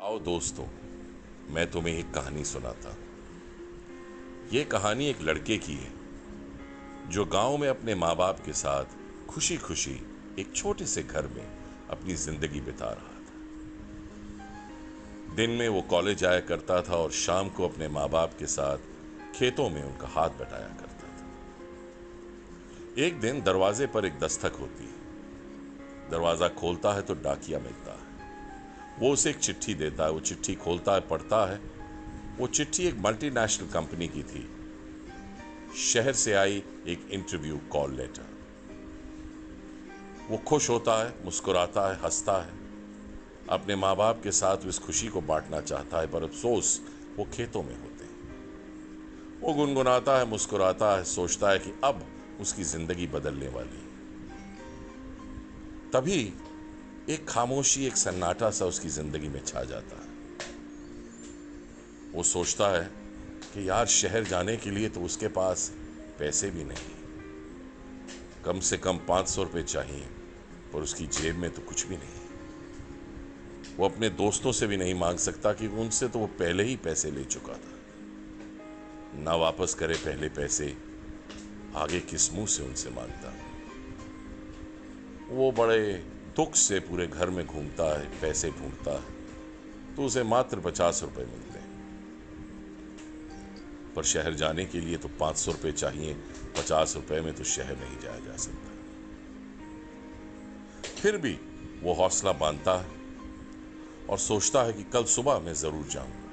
आओ दोस्तों, मैं तुम्हें एक कहानी सुनाता। ये कहानी एक लड़के की है जो गांव में अपने माँ बाप के साथ खुशी खुशी एक छोटे से घर में अपनी जिंदगी बिता रहा था। दिन में वो कॉलेज आया करता था और शाम को अपने माँ बाप के साथ खेतों में उनका हाथ बटाया करता था। एक दिन दरवाजे पर एक दस्तक होती है। दरवाजा खोलता है तो डाकिया मिलता है। वो उसे एक चिट्ठी देता है। वो चिट्ठी खोलता है, पढ़ता है। वो चिट्ठी एक मल्टीनेशनल कंपनी की थी। शहर से आई एक इंटरव्यू कॉल लेटर। वो खुश होता है, मुस्कुराता है, हंसता है। अपने माँ बाप के साथ इस खुशी को बांटना चाहता है, पर अफसोस वो खेतों में होते हैं। वो गुनगुनाता है, मुस्कुराता है, सोचता है कि अब उसकी जिंदगी बदलने वाली है। तभी एक खामोशी, एक सन्नाटा सा उसकी जिंदगी में छा जाता है। वो सोचता है कि यार, शहर जाने के लिए तो उसके पास पैसे भी नहीं, कम से कम 500 रुपये चाहिए, पर उसकी जेब में तो कुछ भी नहीं। वो अपने दोस्तों से भी नहीं मांग सकता कि उनसे तो वो पहले ही पैसे ले चुका था। ना वापस करे पहले पैसे, आगे किस मुंह से उनसे मांगता। वो बड़े दुख से पूरे घर में घूमता है, पैसे ढूंढता है, तो उसे मात्र 50 रुपए मिलते हैं। पर शहर जाने के लिए तो 500 रुपये चाहिए। 50 रुपए में तो शहर नहीं जाया जा सकता। फिर भी वो हौसला बांधता है और सोचता है कि कल सुबह मैं जरूर जाऊंगा।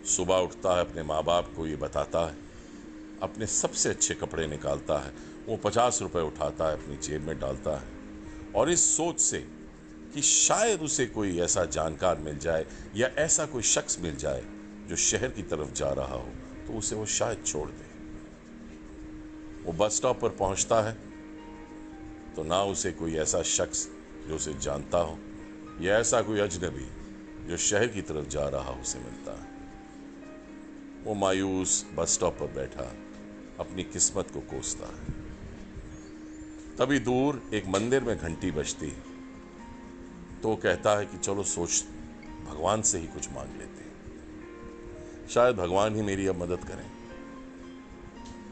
सुबह उठता है, अपने माँ बाप को ये बताता है, अपने सबसे अच्छे कपड़े निकालता है। वो 50 रुपए उठाता है, अपनी जेब में डालता है, और इस सोच से कि शायद उसे कोई ऐसा जानकार मिल जाए या ऐसा कोई शख्स मिल जाए जो शहर की तरफ जा रहा हो, तो उसे वो शायद छोड़ दे। वो बस स्टॉप पर पहुंचता है तो ना उसे कोई ऐसा शख्स जो उसे जानता हो या ऐसा कोई अजनबी जो शहर की तरफ जा रहा हो उसे मिलता है। वो मायूस बस स्टॉप पर बैठा अपनी किस्मत को कोसता है। तभी दूर एक मंदिर में घंटी बजती, तो कहता है कि चलो भगवान से ही कुछ मांग लेते हैं, शायद भगवान ही मेरी अब मदद करें।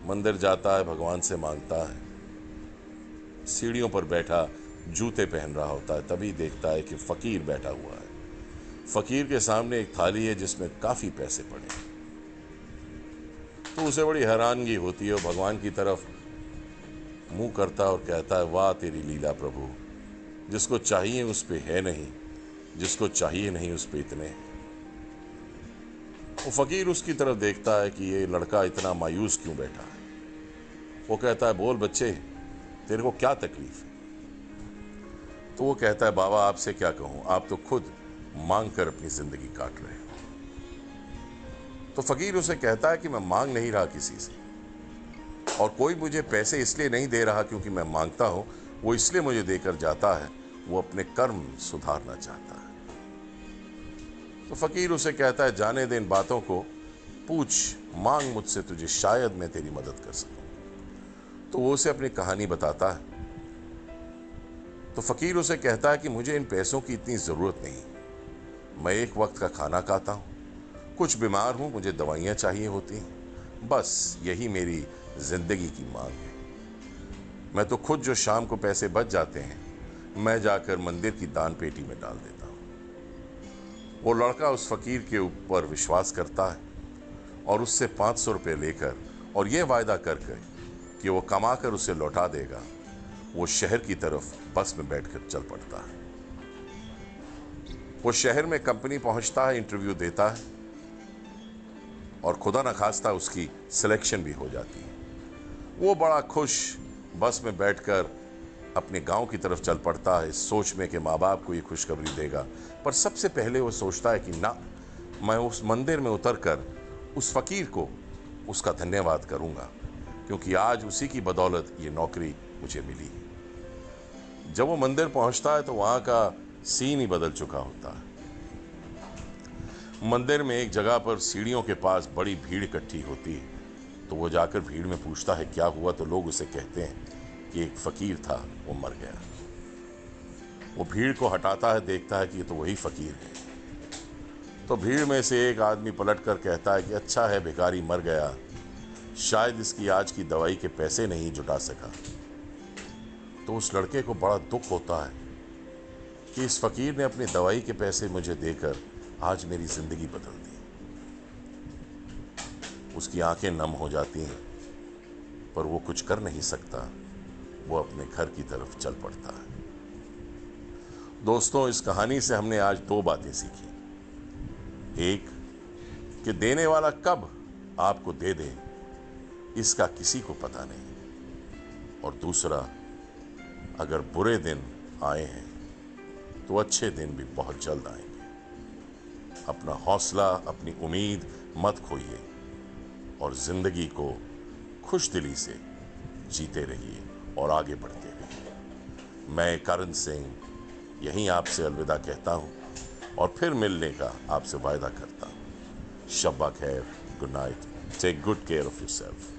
मंदिर जाता है, भगवान से मांगता है। सीढ़ियों पर बैठा, जूते पहन रहा होता है, तभी देखता है कि फकीर बैठा हुआ है। फकीर के सामने एक थाली है जिसमें काफी पैसे पड़े हैं। तो उसे बड़ी हैरानगी होती है। वो भगवान की तरफ मुंह करता है और कहता है, वाह तेरी लीला प्रभु, जिसको चाहिए उस पे है नहीं, जिसको चाहिए नहीं उस पे इतने। वो फकीर उसकी तरफ देखता है कि ये लड़का इतना मायूस क्यों बैठा है। वो कहता है, बोल बच्चे, तेरे को क्या तकलीफ है? तो वो कहता है, बाबा आपसे क्या कहूं, आप तो खुद मांग कर अपनी जिंदगी काट रहे हो। तो फकीर उसे कहता है कि मैं मांग नहीं रहा किसी से, और कोई मुझे पैसे इसलिए नहीं दे रहा क्योंकि मैं मांगता हूं, वो इसलिए मुझे देकर जाता है, वो अपने कर्म सुधारना चाहता है। तो फकीर उसे कहता है, जाने दे इन बातों को, पूछ, मांग मुझसे, तुझे शायद मैं तेरी मदद कर सकूं। तो वो उसे अपनी कहानी बताता है। तो फकीर उसे कहता है कि मुझे इन पैसों की इतनी जरूरत नहीं, मैं एक वक्त का खाना खाता हूं, कुछ बीमार हूं, मुझे दवाइयां चाहिए होती हैं, बस यही मेरी जिंदगी की मांग है। मैं तो खुद जो शाम को पैसे बच जाते हैं, मैं जाकर मंदिर की दान पेटी में डाल देता हूं। वो लड़का उस फकीर के ऊपर विश्वास करता है और उससे 500 रुपये लेकर और यह वायदा करके कि वो कमाकर उसे लौटा देगा, वो शहर की तरफ बस में बैठकर चल पड़ता है। वो शहर में कंपनी पहुंचता है, इंटरव्यू देता है, और खुदा न खास्ता उसकी सिलेक्शन भी हो जाती है। वो बड़ा खुश बस में बैठकर अपने गांव की तरफ चल पड़ता है, इस सोच में कि माँ बाप को ये खुशखबरी देगा। पर सबसे पहले वो सोचता है कि ना, मैं उस मंदिर में उतरकर उस फकीर को उसका धन्यवाद करूंगा, क्योंकि आज उसी की बदौलत ये नौकरी मुझे मिली। जब वो मंदिर पहुंचता है तो वहां का सीन ही बदल चुका होता है। मंदिर में एक जगह पर सीढ़ियों के पास बड़ी भीड़ इकट्ठी होती है। तो वो जाकर भीड़ में पूछता है क्या हुआ, तो लोग उसे कहते हैं कि एक फकीर था, वो मर गया। वो भीड़ को हटाता है, देखता है कि ये तो वही फकीर है तो भीड़ में से एक आदमी पलटकर कहता है कि अच्छा है भिखारी मर गया, शायद इसकी आज की दवाई के पैसे नहीं जुटा सका। तो उस लड़के को बड़ा दुख होता है कि इस फकीर ने अपनी दवाई के पैसे मुझे देकर आज मेरी जिंदगी बदल दी। उसकी आंखें नम हो जाती हैं, पर वो कुछ कर नहीं सकता। वो अपने घर की तरफ चल पड़ता है। दोस्तों, इस कहानी से हमने आज दो बातें सीखी। एक, कि देने वाला कब आपको दे दे इसका किसी को पता नहीं। और दूसरा, अगर बुरे दिन आए हैं तो अच्छे दिन भी बहुत जल्द आएंगे। अपना हौसला, अपनी उम्मीद मत खोइए और जिंदगी को खुश दिली से जीते रहिए और आगे बढ़ते रहिए। मैं करण सिंह यहीं आपसे अलविदा कहता हूं और फिर मिलने का आपसे वायदा करता हूं। शब्बा खैर, good night, take good care of yourself.